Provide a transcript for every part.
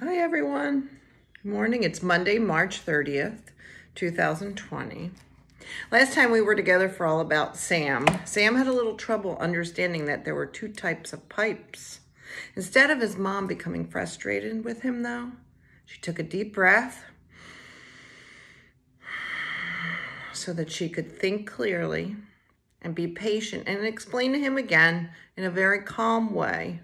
Hi everyone. Good morning. It's Monday, March 30th, 2020. Last time we were together for All About Sam, Sam had a little trouble understanding that there were two types of pipes. Instead of his mom becoming frustrated with him though, she took a deep breath so that she could think clearly and be patient and explain to him again in a very calm way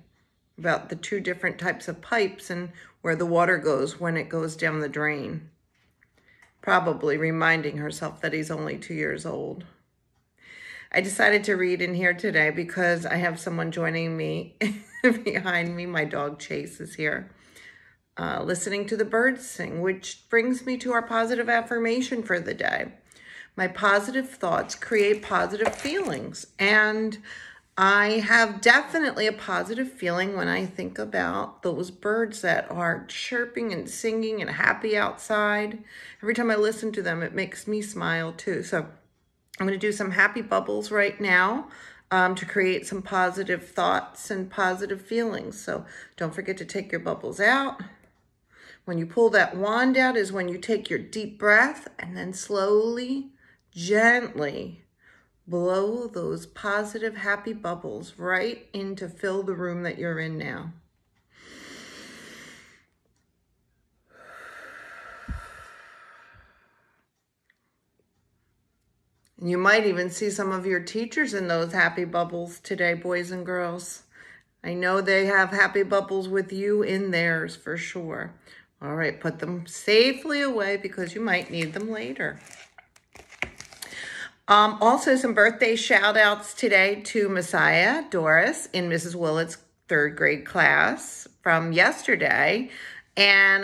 about the two different types of pipes and where the water goes when it goes down the drain. Probably reminding herself that he's only 2 years old. I decided to read in here today because I have someone joining me behind me. My dog Chase is here, listening to the birds sing, which brings me to our positive affirmation for the day. My positive thoughts create positive feelings, and I have definitely a positive feeling when I think about those birds that are chirping and singing and happy outside. Every time I listen to them, it makes me smile too. So I'm going to do some happy bubbles right now to create some positive thoughts and positive feelings. So don't forget to take your bubbles out. When you pull that wand out is when you take your deep breath and then slowly, gently blow those positive, happy bubbles right in to fill the room that you're in now. And you might even see some of your teachers in those happy bubbles today, boys and girls. I know they have happy bubbles with you in theirs for sure. All right, put them safely away because you might need them later. Also, some birthday shout outs today to Messiah Doris in Mrs. Willett's third grade class from yesterday, and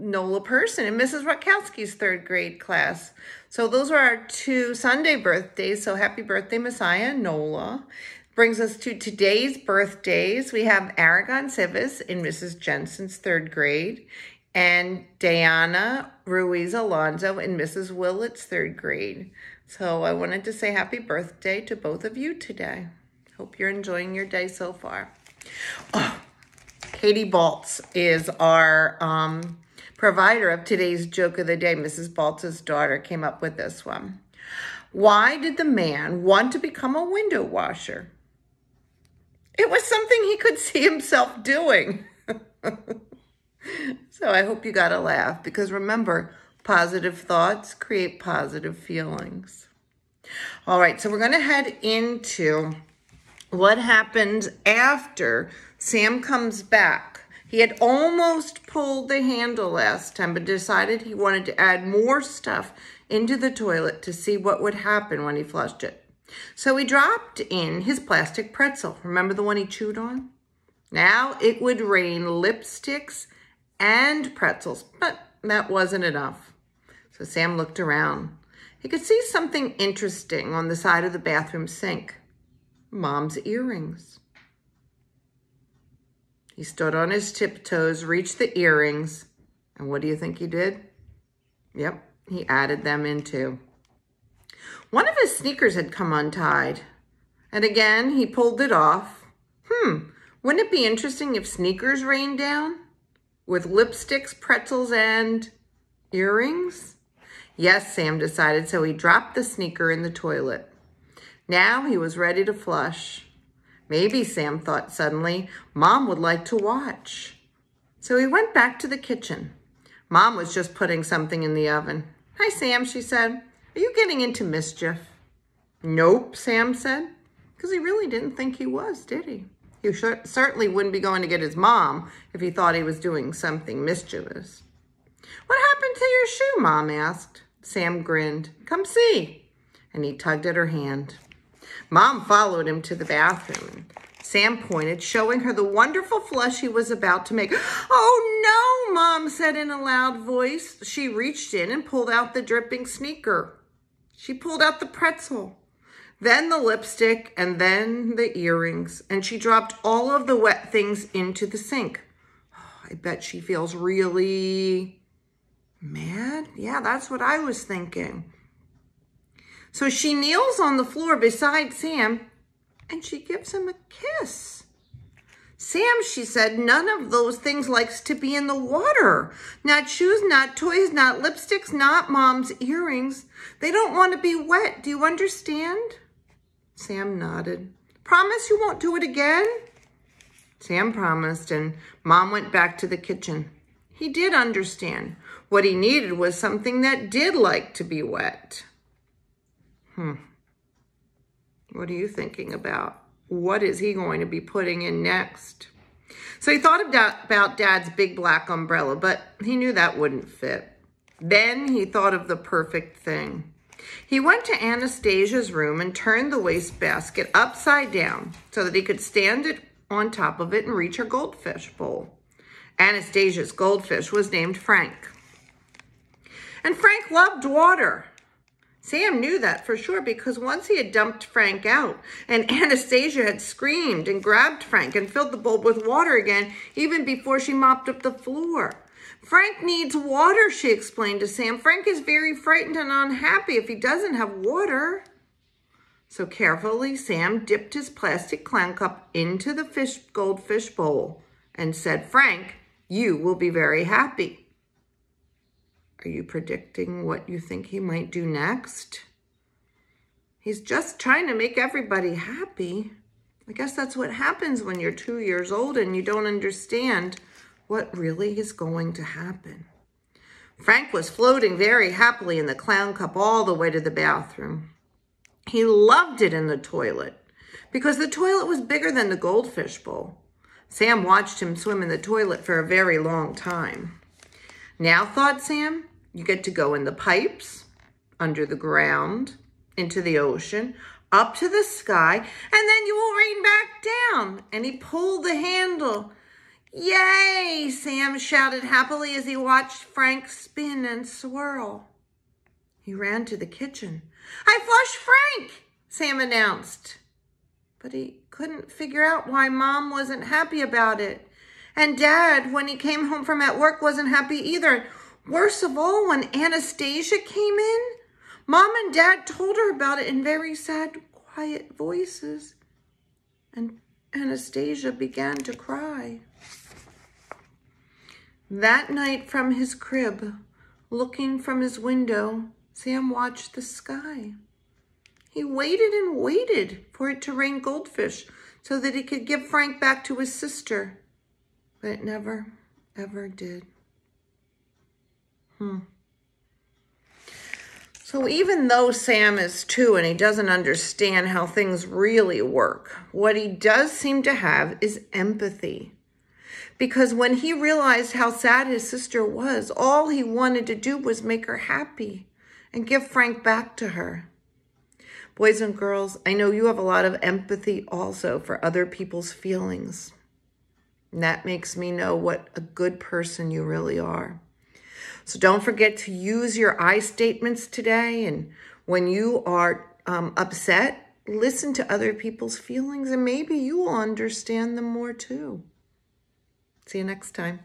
Nola Person in Mrs. Rutkowski's third grade class. So those are our two Sunday birthdays. So happy birthday, Messiah and Nola. Brings us to today's birthdays. We have Aragon Civis in Mrs. Jensen's third grade, and Diana Ruiz Alonso in Mrs. Willett's third grade. So I wanted to say happy birthday to both of you today. Hope you're enjoying your day so far. Oh, Katie Baltz is our provider of today's joke of the day. Mrs. Baltz's daughter came up with this one. Why did the man want to become a window washer? It was something he could see himself doing. So I hope you got a laugh because remember, positive thoughts create positive feelings. All right, so we're going to head into what happens after Sam comes back. He had almost pulled the handle last time, but decided he wanted to add more stuff into the toilet to see what would happen when he flushed it. So he dropped in his plastic pretzel. Remember the one he chewed on? Now it would rain lipsticks and pretzels, but that wasn't enough. So Sam looked around. He could see something interesting on the side of the bathroom sink. Mom's earrings. He stood on his tiptoes, reached the earrings, and what do you think he did? Yep, he added them in too. One of his sneakers had come untied, and again he pulled it off. Wouldn't it be interesting if sneakers rained down with lipsticks, pretzels, and earrings? Yes, Sam decided, so he dropped the sneaker in the toilet. Now he was ready to flush. Maybe, Sam thought suddenly, Mom would like to watch. So he went back to the kitchen. Mom was just putting something in the oven. Hi, Sam, she said. Are you getting into mischief? Nope, Sam said, because he really didn't think he was, did he? He certainly wouldn't be going to get his mom if he thought he was doing something mischievous. What happened to your shoe, Mom asked. Sam grinned. Come see. And he tugged at her hand. Mom followed him to the bathroom. Sam pointed, showing her the wonderful flush he was about to make. Oh, no, Mom said in a loud voice. She reached in and pulled out the dripping sneaker. She pulled out the pretzel, then the lipstick, and then the earrings. And she dropped all of the wet things into the sink. Oh, I bet she feels really mad. Yeah, that's what I was thinking. So she kneels on the floor beside Sam and she gives him a kiss. Sam, she said, none of those things likes to be in the water. Not shoes, not toys, not lipsticks, not Mom's earrings. They don't want to be wet. Do you understand? Sam nodded. Promise you won't do it again? Sam promised, and Mom went back to the kitchen. He did understand. What he needed was something that did like to be wet. What are you thinking about? What is he going to be putting in next? So he thought about Dad's big black umbrella, but he knew that wouldn't fit. Then he thought of the perfect thing. He went to Anastasia's room and turned the wastebasket upside down so that he could stand it on top of it and reach her goldfish bowl. Anastasia's goldfish was named Frank. And Frank loved water. Sam knew that for sure because once he had dumped Frank out and Anastasia had screamed and grabbed Frank and filled the bowl with water again even before she mopped up the floor. Frank needs water, she explained to Sam. Frank is very frightened and unhappy if he doesn't have water. So carefully, Sam dipped his plastic clown cup into the goldfish bowl and said, Frank, you will be very happy. Are you predicting what you think he might do next? He's just trying to make everybody happy. I guess that's what happens when you're 2 years old and you don't understand what really is going to happen. Frank was floating very happily in the clown cup all the way to the bathroom. He loved it in the toilet because the toilet was bigger than the goldfish bowl. Sam watched him swim in the toilet for a very long time. Now, thought Sam, you get to go in the pipes, under the ground, into the ocean, up to the sky, and then you will rain back down. And he pulled the handle. Yay, Sam shouted happily as he watched Frank spin and swirl. He ran to the kitchen. I flushed Frank, Sam announced. But he couldn't figure out why Mom wasn't happy about it. And Dad, when he came home from at work, wasn't happy either. Worst of all, when Anastasia came in, Mom and Dad told her about it in very sad, quiet voices. And Anastasia began to cry. That night from his crib, looking from his window, Sam watched the sky. He waited and waited for it to rain goldfish so that he could give Frank back to his sister. But it never, ever did. So even though Sam is 2 and he doesn't understand how things really work, what he does seem to have is empathy. Because when he realized how sad his sister was, all he wanted to do was make her happy and give Frank back to her. Boys and girls, I know you have a lot of empathy also for other people's feelings. And that makes me know what a good person you really are. So don't forget to use your I statements today. And when you are upset, listen to other people's feelings and maybe you will understand them more too. See you next time.